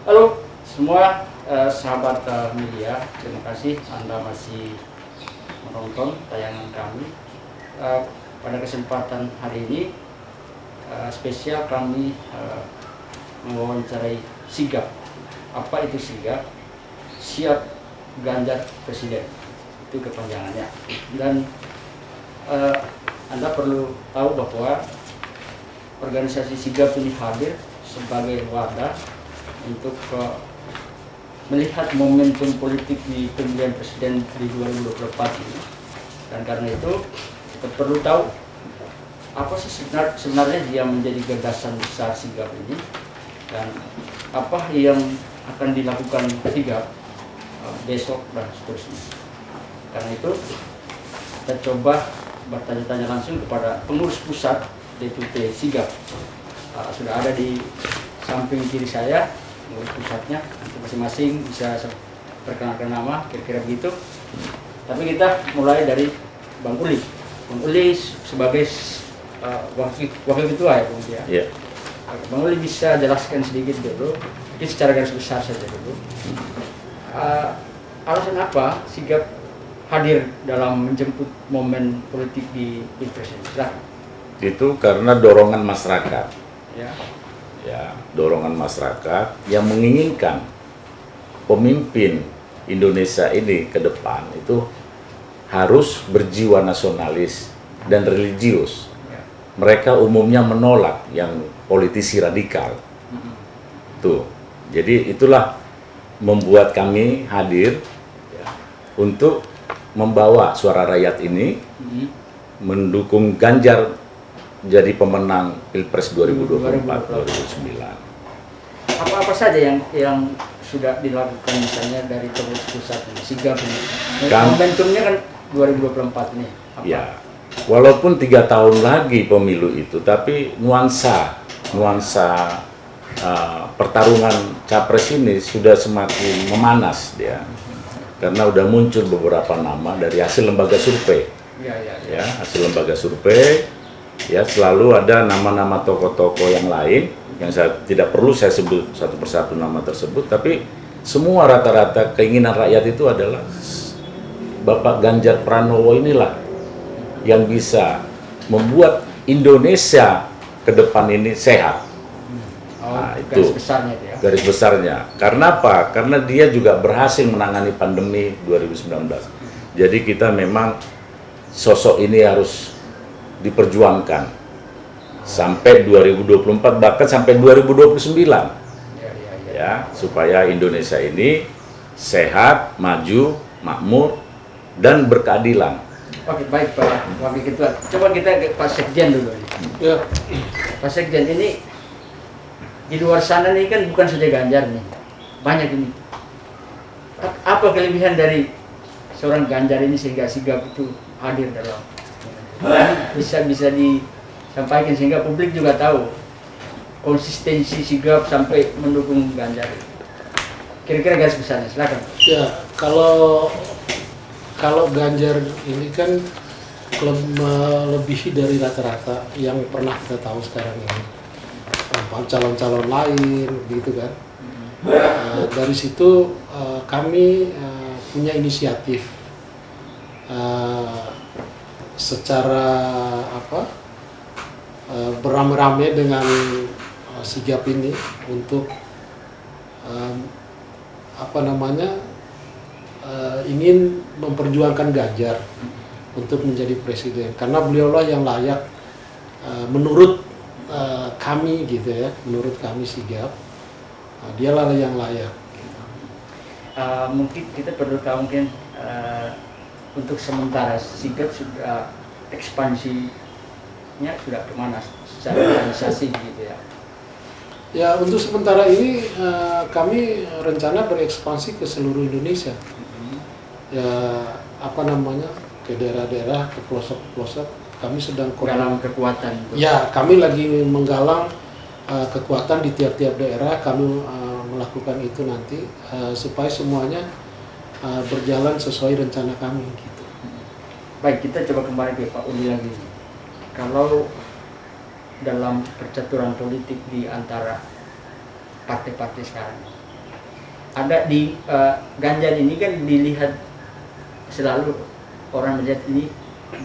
Halo semua sahabat media, terima kasih Anda masih menonton tayangan kami. Pada kesempatan hari ini spesial kami mewawancarai sigap. Apa itu sigap? Siap Ganjar Presiden, itu kepanjangannya. Dan Anda perlu tahu bahwa organisasi sigap ini hadir sebagai wadah untuk melihat momentum politik di pemilihan presiden di 2024 ini. Dan karena itu kita perlu tahu apa sih sebenarnya yang menjadi gagasan besar sigap ini dan apa yang akan dilakukan sigap besok dan seterusnya. Karena itu kita coba bertanya-tanya langsung kepada pengurus pusat DPP sigap. Sudah ada di samping kiri saya pengurus pusatnya, masing-masing bisa perkenalkan nama, kira-kira begitu. Tapi kita mulai dari Bang Uli. Bang Uli sebagai wakil ketua ya Bang Uli ya. Yeah. Bang Uli bisa jelaskan sedikit dulu, mungkin secara garis besar saja dulu. Alasan apa sigap hadir dalam menjemput momen politik di Pilpres ini? Silahkan. Itu karena dorongan masyarakat. Ya. Dorongan masyarakat yang menginginkan pemimpin Indonesia ini ke depan itu harus berjiwa nasionalis dan religius. Ya. Mereka umumnya menolak yang politisi radikal. Tuh. Jadi itulah membuat kami hadir untuk membawa suara rakyat ini mendukung Ganjar jadi pemenang Pilpres 2024-2029. Apa saja yang sudah dilakukan misalnya dari pengurus pusat ini, sigap ini? Momentumnya kan 2024 ini. Apa? Ya, walaupun 3 tahun lagi pemilu itu, tapi nuansa pertarungan capres ini sudah semakin memanas dia, karena udah muncul beberapa nama dari hasil lembaga survei. Ya, hasil lembaga survei. Ya, selalu ada nama-nama tokoh-tokoh yang lain yang tidak perlu saya sebut satu persatu nama tersebut, tapi semua rata-rata keinginan rakyat itu adalah Bapak Ganjar Pranowo inilah yang bisa membuat Indonesia ke depan ini sehat. Nah, itu garis besarnya itu ya. Garis besarnya. Karena apa? Karena dia juga berhasil menangani pandemi 2019. Jadi kita memang sosok ini harus diperjuangkan sampai 2024, bahkan sampai 2029 ya, supaya Indonesia ini sehat, maju, makmur, dan berkeadilan. Oke, baik Pak Wakil Ketua. Coba kita ke Pak Sekjen dulu. Ya. Pak Sekjen, ini di luar sana nih kan bukan saja Ganjar nih, banyak ini. Apa kelebihan dari seorang Ganjar ini sehingga sigap itu hadir dalam bisa disampaikan sehingga publik juga tahu konsistensi sigap sampai mendukung Ganjar. Kira-kira garis besarnya, silakan. Ya, kalau Ganjar ini kan melebihi dari rata-rata yang pernah kita tahu sekarang ini. Calon-calon lain, gitu kan. Dari situ kami punya inisiatif secara beramai-ramai dengan sigap ini untuk ingin memperjuangkan Ganjar untuk menjadi presiden, karena beliaulah yang layak menurut kami gitu ya, menurut kami sigap, dialah yang layak. Mungkin kita perlu tahu mungkin untuk sementara sigap sudah ekspansinya sudah kemana secara organisasi gitu ya? Ya, untuk sementara ini kami rencana berekspansi ke seluruh Indonesia. Ya, ke daerah-daerah, ke pelosok-pelosok. Kami sedang dalam kekuatan. Ya, kami lagi menggalang kekuatan di tiap-tiap daerah. Kami melakukan itu nanti supaya semuanya berjalan sesuai rencana kami gitu. Baik, kita coba kembali ke Pak Uli lagi. Kalau dalam percaturan politik di antara partai-partai sekarang, ada di Ganjar ini kan dilihat selalu orang melihat ini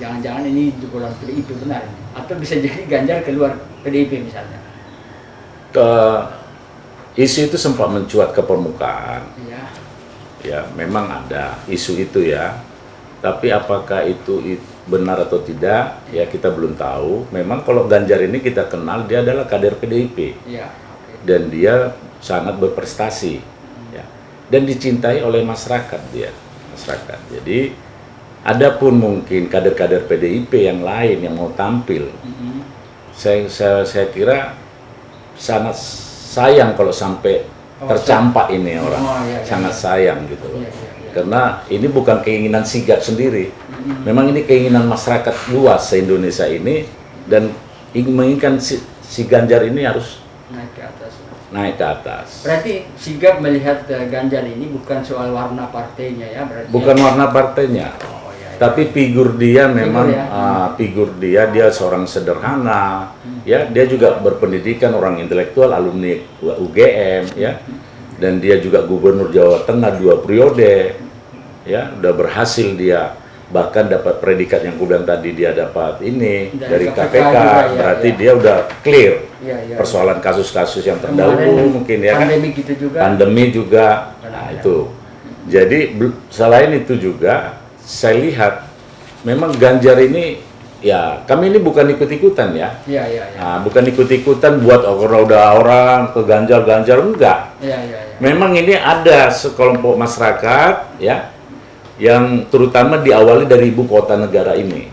jangan-jangan ini dukungan PDIP benar ini. Atau bisa jadi Ganjar keluar PDIP misalnya. Isu itu sempat mencuat ke permukaan. Iya. Ya, memang ada isu itu ya. Tapi apakah itu benar atau tidak, ya kita belum tahu. Memang kalau Ganjar ini kita kenal dia adalah kader PDIP. Iya. Okay. Dan dia sangat berprestasi. Ya. Dan dicintai oleh masyarakat dia. Masyarakat. Jadi adapun mungkin kader-kader PDIP yang lain yang mau tampil, saya kira sangat sayang kalau sampai tercampak ini orang, sangat sayang gitu loh. Karena ini bukan keinginan sigap sendiri, memang ini keinginan masyarakat luas se-Indonesia ini, dan menginginkan si Ganjar ini harus naik ke atas. Naik ke atas. Berarti sigap melihat Ganjar ini bukan soal warna partainya ya, berarti. Bukan warna partainya. Tapi figur dia memang figur dia seorang sederhana, ya dia juga berpendidikan, orang intelektual, alumni UGM, ya, dan dia juga gubernur Jawa Tengah 2 periode, ya, udah berhasil dia bahkan dapat predikat yang aku bilang tadi dia dapat ini dari KPK, juga, berarti dia udah clear persoalan kasus-kasus yang terdahulu mungkin ya kan, pandemi juga, nah itu. Jadi selain itu juga saya lihat memang Ganjar ini ya, kami ini bukan ikut-ikutan ya. Nah, bukan ikut-ikutan buat orang ke Ganjar enggak. Memang ini ada sekelompok masyarakat ya yang terutama diawali dari ibu kota negara ini.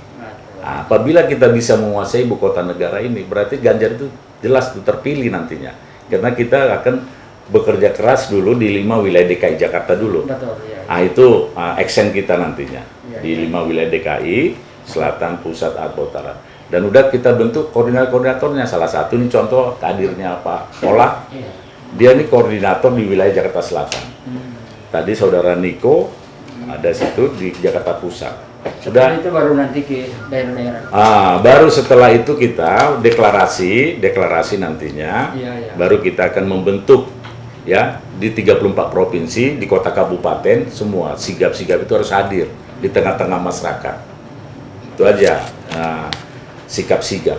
Nah, apabila kita bisa menguasai ibu kota negara ini, berarti Ganjar itu jelas terpilih nantinya. Karena kita akan bekerja keras dulu di 5 wilayah DKI Jakarta dulu. Betul, ya. Nah itu aksen kita nantinya di 5 wilayah DKI, Selatan, Pusat, atau Utara. Dan udah kita bentuk koordinatornya. Salah satu nih contoh kadirnya Pak Ola, dia nih koordinator di wilayah Jakarta Selatan. Tadi saudara Niko ada situ di Jakarta Pusat. Sudah itu baru nanti ke daerah-daerah. Baru setelah itu kita deklarasi nantinya, baru kita akan membentuk ya di 34 provinsi, di kota kabupaten, semua sigap-sigap itu harus hadir di tengah-tengah masyarakat. Itu aja sikap sigap.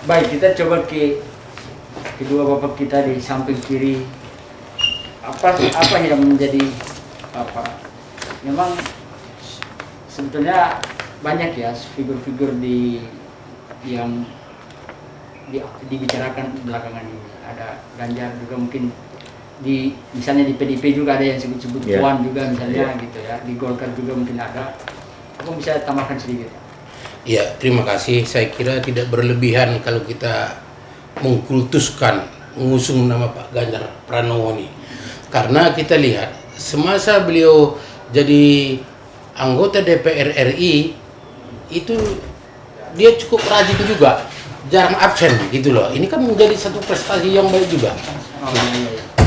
Baik, kita coba ke kedua bapak kita di samping kiri. Apa yang menjadi memang sebetulnya banyak ya figur-figur yang dibicarakan belakangan ini. Ada Ganjar juga, mungkin misalnya di PDIP juga ada yang sebut-sebut Puan juga misalnya gitu ya. Di Golkar juga mungkin ada. Aku bisa tambahkan sedikit. Ya, terima kasih. Saya kira tidak berlebihan kalau kita mengkultuskan mengusung nama Pak Ganjar Pranowo ini. Karena kita lihat semasa beliau jadi anggota DPR RI itu dia cukup rajin juga, jarang absen gitu loh. Ini kan menjadi satu prestasi yang baik juga.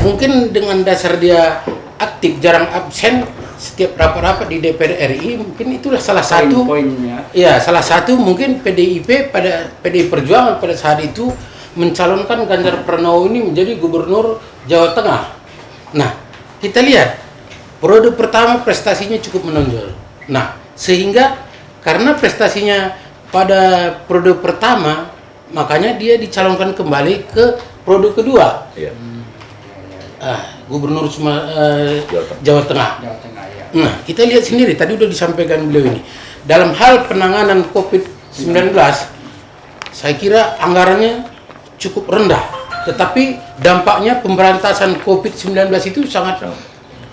Mungkin dengan dasar dia aktif, jarang absen setiap rapat-rapat di DPR RI, mungkin itulah salah satu poinnya. Ya, salah satu mungkin PDI Perjuangan pada saat itu mencalonkan Ganjar Pranowo ini menjadi gubernur Jawa Tengah. Nah, kita lihat periode pertama prestasinya cukup menonjol. Nah, sehingga karena prestasinya pada periode pertama, makanya dia dicalonkan kembali ke periode kedua. Gubernur Jawa Tengah. Nah, kita lihat sendiri, tadi udah disampaikan beliau ini. Dalam hal penanganan COVID-19, saya kira anggarannya cukup rendah. Tetapi dampaknya pemberantasan COVID-19 itu sangat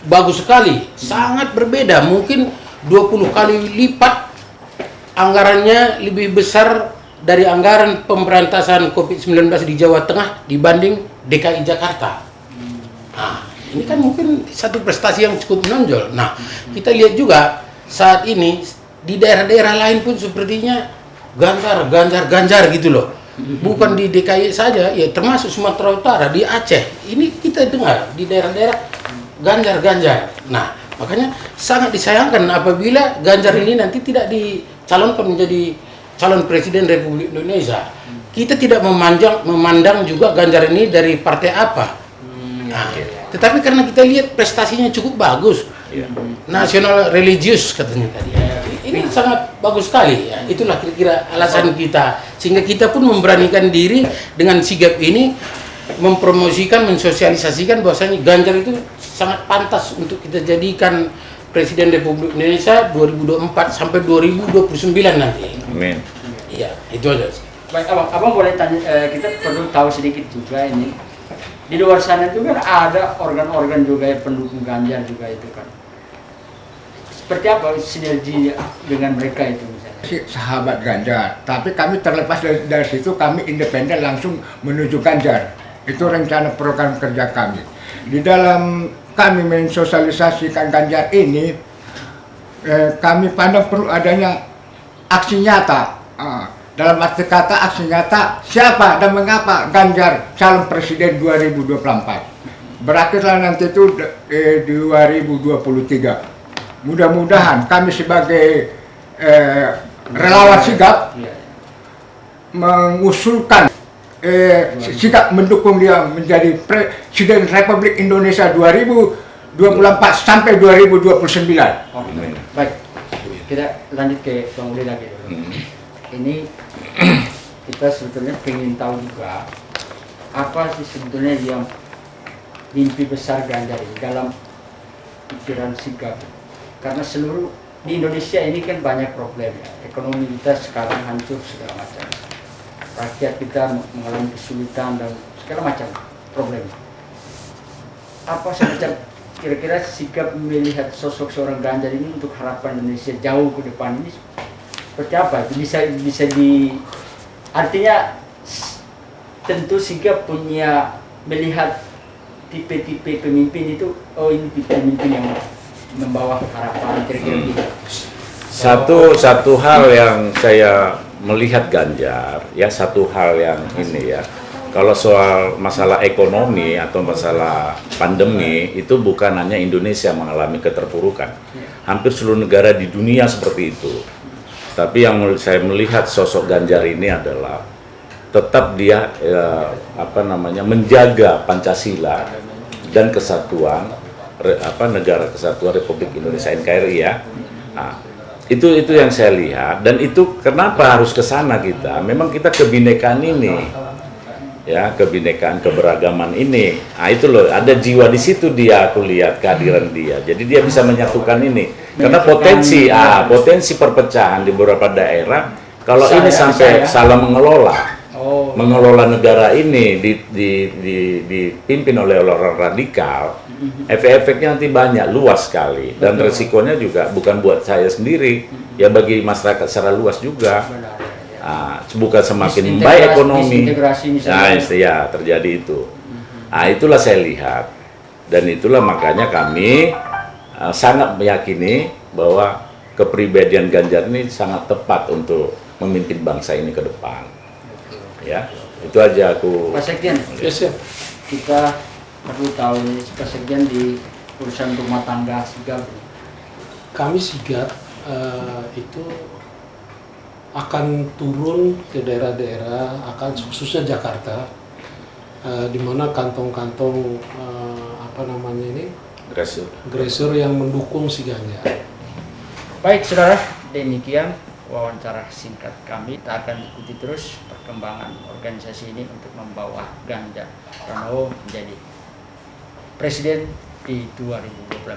bagus sekali. Sangat berbeda, mungkin 20 kali lipat anggarannya lebih besar dari anggaran pemberantasan COVID-19 di Jawa Tengah dibanding DKI Jakarta. Nah, ini kan mungkin satu prestasi yang cukup menonjol. Nah, kita lihat juga saat ini di daerah-daerah lain pun sepertinya Ganjar gitu loh. Bukan di DKI saja, ya termasuk Sumatera Utara, di Aceh. Ini kita dengar di daerah-daerah Ganjar. Nah, makanya sangat disayangkan apabila Ganjar ini nanti tidak dicalonkan menjadi calon presiden Republik Indonesia. Kita tidak memandang juga Ganjar ini dari partai apa. Nah, Tetapi karena kita lihat prestasinya cukup bagus, Iya. nasional religius katanya tadi. Ini sangat bagus sekali ya. Itulah kira-kira alasan kita, sehingga kita pun memberanikan diri dengan sigap ini mempromosikan, mensosialisasikan bahwasanya Ganjar itu sangat pantas untuk kita jadikan Presiden Republik Indonesia 2024 sampai 2029 nanti. Amin. Iya, itu aja. Baik, abang boleh tanya, kita perlu tahu sedikit juga ini. Di luar sana itu kan ada organ-organ juga yang pendukung Ganjar juga itu kan. Seperti apa sinergi dengan mereka itu misalnya? Sahabat Ganjar, tapi kami terlepas dari situ, kami independen langsung menuju Ganjar. Itu rencana program kerja kami. Di dalam kami mensosialisasikan Ganjar ini, kami pandang perlu adanya aksi nyata. Dalam arti kata aksi nyata, siapa dan mengapa Ganjar calon presiden 2024. Berakhirlah nanti itu 2023. Mudah-mudahan kami sebagai relawan sigap mengusulkan sikap mendukung dia menjadi Presiden Republik Indonesia 2024 sampai 2029. Oke. Baik, kita lanjut ke Bang Uli lagi dulu. Ini kita sebetulnya ingin tahu juga apa sih sebetulnya yang mimpi besar Ganjar ini dalam pikiran sigap, karena seluruh di Indonesia ini kan banyak problem ya. Ekonomi kita sekarang hancur segala macam, rakyat kita mengalami kesulitan dan segala macam problem. Apa semacam kira-kira sikap melihat sosok seorang Ganjar ini untuk harapan Indonesia jauh ke depan ini seperti apa? Itu bisa di artinya tentu sigap punya melihat tipe-tipe pemimpin itu, oh ini tipe pemimpin yang membawa harapan kira-kira gitu. Satu hal yang saya melihat Ganjar, ya satu hal yang ini ya, kalau soal masalah ekonomi atau masalah pandemi itu bukan hanya Indonesia mengalami keterpurukan, hampir seluruh negara di dunia seperti itu. Tapi yang saya melihat sosok Ganjar ini adalah tetap dia menjaga Pancasila dan kesatuan negara kesatuan Republik Indonesia NKRI ya. Nah, itu yang saya lihat, dan itu kenapa harus ke sana kita. Memang kita kebinekaan ini. Ya, kebinekaan, keberagaman ini. Nah, itu loh, ada jiwa di situ dia, aku lihat kehadiran dia. Jadi dia bisa menyatukan ini. Karena potensi perpecahan di beberapa daerah kalau ini sampai salah mengelola negara ini dipimpin oleh orang radikal, efek-efeknya nanti banyak, luas sekali, dan resikonya juga bukan buat saya sendiri, ya bagi masyarakat secara luas juga. Bukan semakin baik ekonomi, ya terjadi itu. Nah, itulah saya lihat, dan itulah makanya kami sangat meyakini bahwa kepribadian Ganjar ini sangat tepat untuk memimpin bangsa ini ke depan. Ya, itu aja aku. Pak Sekjen, Yes, ya. kita perlu tahu nih Pak Sekjen di urusan rumah tangga sigap. Kami sigap itu akan turun ke daerah-daerah, akan khususnya Jakarta, di mana kantong-kantong gresur yang mendukung si Ganjar. Baik saudara, demikian wawancara singkat kami. Kita akan ikuti terus perkembangan organisasi ini untuk membawa Ganjar Pranowo menjadi presiden di 2024.